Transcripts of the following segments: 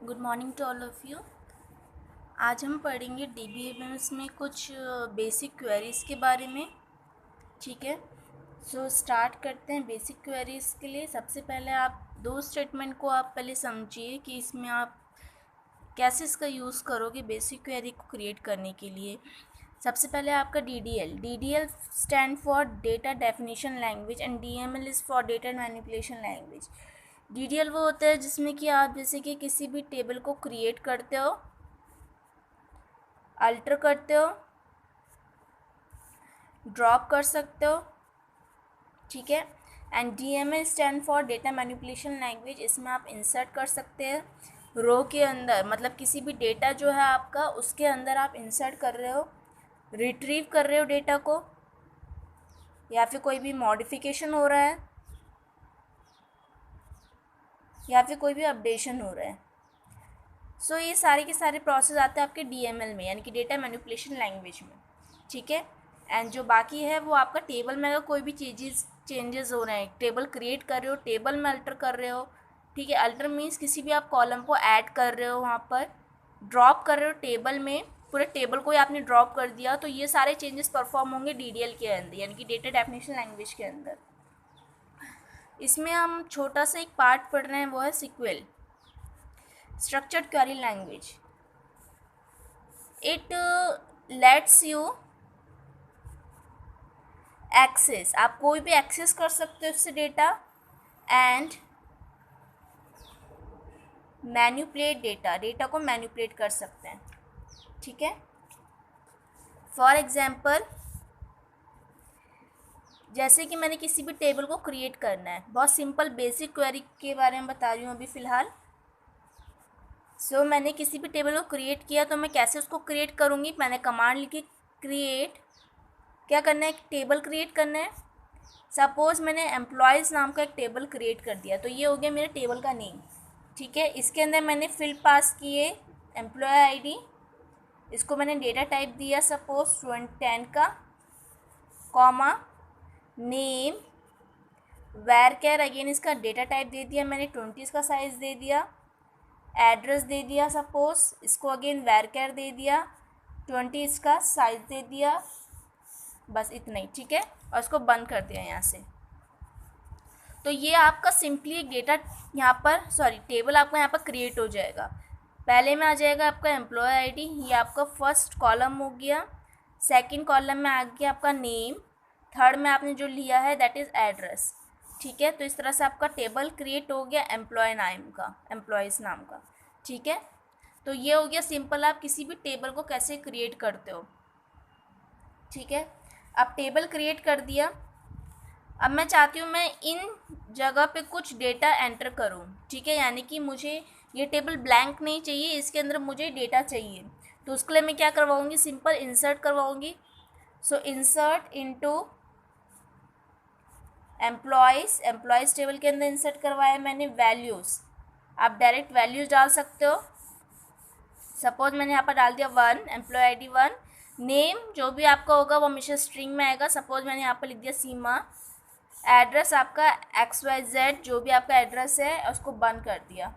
Good morning to all of you. आज हम पढ़ेंगे DBMS में कुछ बेसिक क्वेरीज़ के बारे में। ठीक है, सो स्टार्ट करते हैं। बेसिक क्वेरीज़ के लिए सबसे पहले आप दो स्टेटमेंट को आप पहले समझिए कि इसमें आप कैसे इसका यूज़ करोगे बेसिक क्वेरी को क्रिएट करने के लिए। सबसे पहले आपका DDL stand for data definition language and DML is for data manipulation language. DDL वो होता है जिसमें कि आप जैसे कि किसी भी टेबल को क्रिएट करते हो, अल्टर करते हो, ड्रॉप कर सकते हो। ठीक है, and DML stand for data manipulation language. इसमें आप इंसर्ट कर सकते हैं रो के अंदर, मतलब किसी भी डेटा जो है आपका उसके अंदर आप इंसर्ट कर रहे हो, रिट्रीव कर रहे हो डेटा को, या फिर कोई भी मॉडिफिकेशन हो रहा है या फिर कोई भी अपडेशन हो रहा है। सो ये सारे के सारे प्रोसेस आते हैं आपके DML में, यानी कि डेटा मैनिपुलेशन लैंग्वेज में। ठीक है, एंड जो बाकी है वो आपका टेबल में अगर कोई भी चेंजेस हो रहे हैं, टेबल क्रिएट कर रहे हो, टेबल में अल्टर कर रहे हो। ठीक है, अल्टर मीन्स किसी भी आप कॉलम को ऐड कर रहे हो, वहाँ पर ड्रॉप कर रहे हो टेबल में, पूरे टेबल को ही आपने ड्रॉप कर दिया, तो ये सारे चेंजेस परफॉर्म होंगे DDL के अंदर, यानी कि डेटा डेफिनेशन लैंग्वेज के अंदर। इसमें हम छोटा सा एक पार्ट पढ़ रहे हैं, वो है SQL, structured query language. It lets you access, आप कोई भी एक्सेस कर सकते हो इससे डेटा, एंड मैनिपुलेट डेटा को मैनिपुलेट कर सकते हैं। ठीक है, फॉर एग्जाम्पल जैसे कि मैंने किसी भी टेबल को क्रिएट करना है, बहुत सिंपल बेसिक क्वेरी के बारे में बता रही हूँ अभी फ़िलहाल। सो मैंने किसी भी टेबल को क्रिएट किया, तो मैं कैसे उसको क्रिएट करूँगी। मैंने कमांड लिखी क्रिएट, क्या करना है, एक टेबल क्रिएट करना है। सपोज़ मैंने एम्प्लॉयज़ नाम का एक टेबल क्रिएट कर दिया, तो ये हो गया मेरे टेबल का नेम। ठीक है, इसके अंदर मैंने फील्ड पास किए एम्प्लॉय ID, इसको मैंने डेटा टाइप दिया सपोज 10 का, कॉमा नेम, वैरकेर, अगेन इसका डेटा टाइप दे दिया मैंने 20 का साइज़ दे दिया, एड्रेस दे दिया सपोज, इसको अगेन वैरकेर दे दिया 20 इसका साइज़ दे दिया, बस इतना ही। ठीक है, और इसको बंद कर दिया यहाँ से। तो ये आपका सिंपली एक डेटा यहाँ पर टेबल आपका यहाँ पर क्रिएट हो जाएगा। पहले में आ जाएगा आपका एम्प्लॉय ID, ये आपका फर्स्ट कॉलम हो गया। सेकंड कॉलम में आ गया आपका नेम, थर्ड में आपने जो लिया है दैट इज़ एड्रेस। ठीक है, तो इस तरह से आपका टेबल क्रिएट हो गया एम्प्लॉयज़ नाम का। ठीक है, तो ये हो गया सिंपल, आप किसी भी टेबल को कैसे क्रिएट करते हो। ठीक है, अब टेबल क्रिएट कर दिया, अब मैं चाहती हूँ मैं इन जगह पे कुछ डेटा एंटर करूँ। ठीक है, यानी कि मुझे ये टेबल ब्लैंक नहीं चाहिए, इसके अंदर मुझे डेटा चाहिए। तो उसके लिए मैं क्या करवाऊँगी, सिंपल इंसर्ट करवाऊँगी। सो इंसर्ट इनटू एम्प्लॉयज़ टेबल के अंदर इंसर्ट करवाया मैंने वैल्यूज़। आप डायरेक्ट वैल्यूज़ डाल सकते हो। सपोज मैंने यहाँ पर डाल दिया 1, एम्प्लॉय ID 1, नेम जो भी आपका होगा वो हमेशा स्ट्रिंग में आएगा। सपोज मैंने यहाँ पर लिख दिया सीमा, एड्रेस आपका XYZ जो भी आपका एड्रेस है, उसको बंद कर दिया।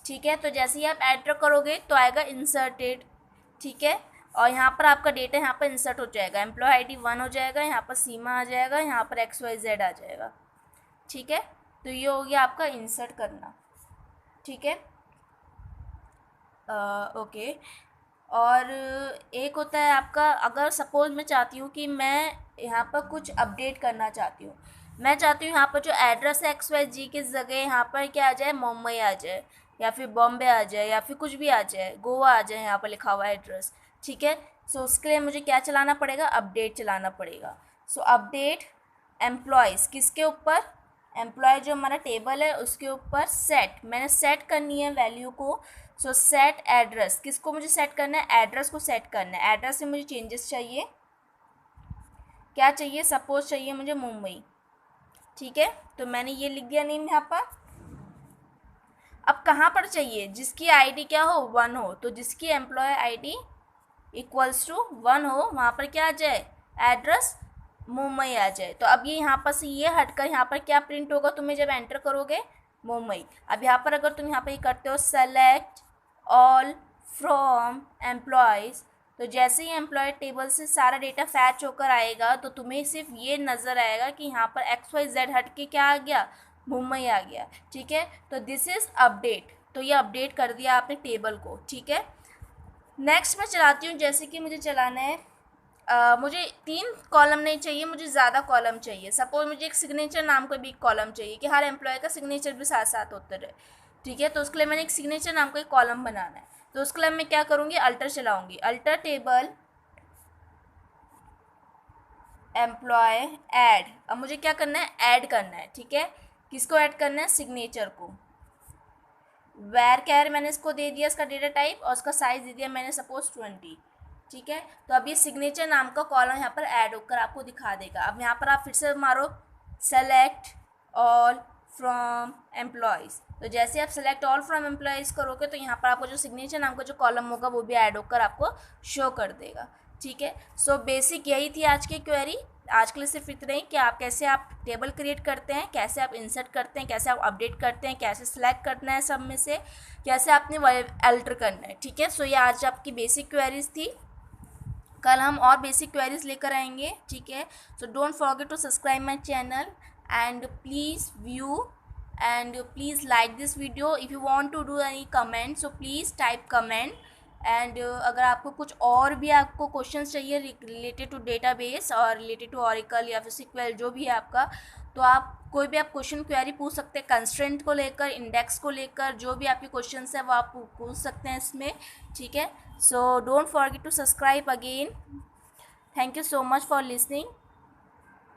ठीक है, तो जैसे ही आप एंटर करोगे तो आएगा इंसर्टेड। ठीक है, और यहाँ पर आपका डेटा यहाँ पर इंसर्ट हो जाएगा, एम्प्लॉय ID 1 हो जाएगा, यहाँ पर सीमा आ जाएगा, यहाँ पर XYZ आ जाएगा। ठीक है, तो ये हो गया आपका इंसर्ट करना। ठीक है, ओके। और एक होता है आपका, अगर सपोज मैं चाहती हूँ कि मैं यहाँ पर कुछ अपडेट करना चाहती हूँ, मैं चाहती हूँ यहाँ पर जो एड्रेस है XYZ की जगह यहाँ पर क्या आ जाए, मुंबई आ जाए, या फिर बॉम्बे आ जाए, या फिर कुछ भी आ जाए, गोवा आ जाए, यहाँ पर लिखा हुआ एड्रेस। ठीक है, सो उसके लिए मुझे क्या चलाना पड़ेगा, अपडेट चलाना पड़ेगा। सो अपडेट एम्प्लॉयज़ किसके ऊपर, एम्प्लॉय जो हमारा टेबल है उसके ऊपर सेट, मैंने सेट करनी है वैल्यू को। सो सेट एड्रेस, किसको मुझे सेट करना है, एड्रेस को सेट करना है। एड्रेस में मुझे चेंजेस चाहिए, क्या चाहिए, सपोज चाहिए मुझे मुंबई। ठीक है, तो मैंने ये लिख दिया नेम यहाँ पर। अब कहाँ पर चाहिए, जिसकी ID क्या हो, 1 हो, तो जिसकी एम्प्लॉय ID इक्वल्स टू 1 हो वहाँ पर क्या आ जाए, एड्रेस मुंबई आ जाए। तो अब ये यहाँ पर से ये हटकर यहाँ पर क्या प्रिंट होगा, तुम्हें जब एंटर करोगे, मुंबई। अब यहाँ पर अगर तुम यहाँ पर ये करते हो सेलेक्ट ऑल फ्रॉम एम्प्लॉयज़। तो जैसे ही एम्प्लॉय टेबल से सारा डेटा फैच होकर आएगा तो तुम्हें सिर्फ ये नज़र आएगा कि यहाँ पर XYZ हट के क्या आ गया, मुंबई आ गया। ठीक है, तो दिस इज़ अपडेट। तो ये अपडेट कर दिया आपने टेबल को। ठीक है, नेक्स्ट मैं चलाती हूँ। जैसे कि मुझे चलाना है, मुझे 3 कॉलम नहीं चाहिए, मुझे ज़्यादा कॉलम चाहिए। सपोज मुझे एक सिग्नेचर नाम का भी एक कॉलम चाहिए कि हर एम्प्लॉय का सिग्नेचर भी साथ साथ होता रहे। ठीक है, तो उसके लिए मैंने एक सिग्नेचर नाम का एक कॉलम बनाना है। तो उसके लिए मैं क्या करूँगी, अल्टर चलाऊँगी, अल्टर टेबल एम्प्लॉय ऐड। अब मुझे क्या करना है, ऐड करना है। ठीक है, किसको ऐड करना है, सिग्नेचर को। वेर कैर मैंने इसको दे दिया इसका डेटा टाइप, और उसका साइज दे दिया मैंने सपोज 20। ठीक है, तो अब ये सिग्नेचर नाम का कॉलम यहाँ पर ऐड होकर आपको दिखा देगा। अब यहाँ पर आप फिर से मारो सेलेक्ट ऑल फ्रॉम एम्प्लॉयज़। तो जैसे आप सेलेक्ट ऑल फ्रॉम एम्प्लॉयज़ करोगे तो यहाँ पर आपको जो सिग्नेचर नाम का जो कॉलम होगा वो भी ऐड होकर आपको शो कर देगा। ठीक है, सो बेसिक यही थी आज की क्वेरी। आज के लिए सिर्फ इतना ही कि आप कैसे आप टेबल क्रिएट करते हैं, कैसे आप इंसर्ट करते हैं, कैसे आप अपडेट करते हैं, कैसे सिलेक्ट करना है सब में से, कैसे आपने अल्टर करना है। ठीक है, सो ये आज आपकी बेसिक क्वेरीज थी। कल हम और बेसिक क्वेरीज लेकर आएंगे। ठीक है, so don't forget to subscribe my channel and please view and please like this video. If you want to do any comment so please type comment. And अगर आपको कुछ और भी आपको क्वेश्चंस चाहिए रिलेटेड टू डेटाबेस और related to Oracle या फिर सिक्वेल जो भी है आपका, तो आप कोई भी आप क्वेश्चन क्वेरी पूछ सकते हैं, कंस्ट्रेंट को लेकर, इंडेक्स को लेकर, जो भी आपके क्वेश्चंस है वो आप पूछ सकते हैं इसमें। ठीक है, so don't forget to subscribe again. Thank you so much for listening.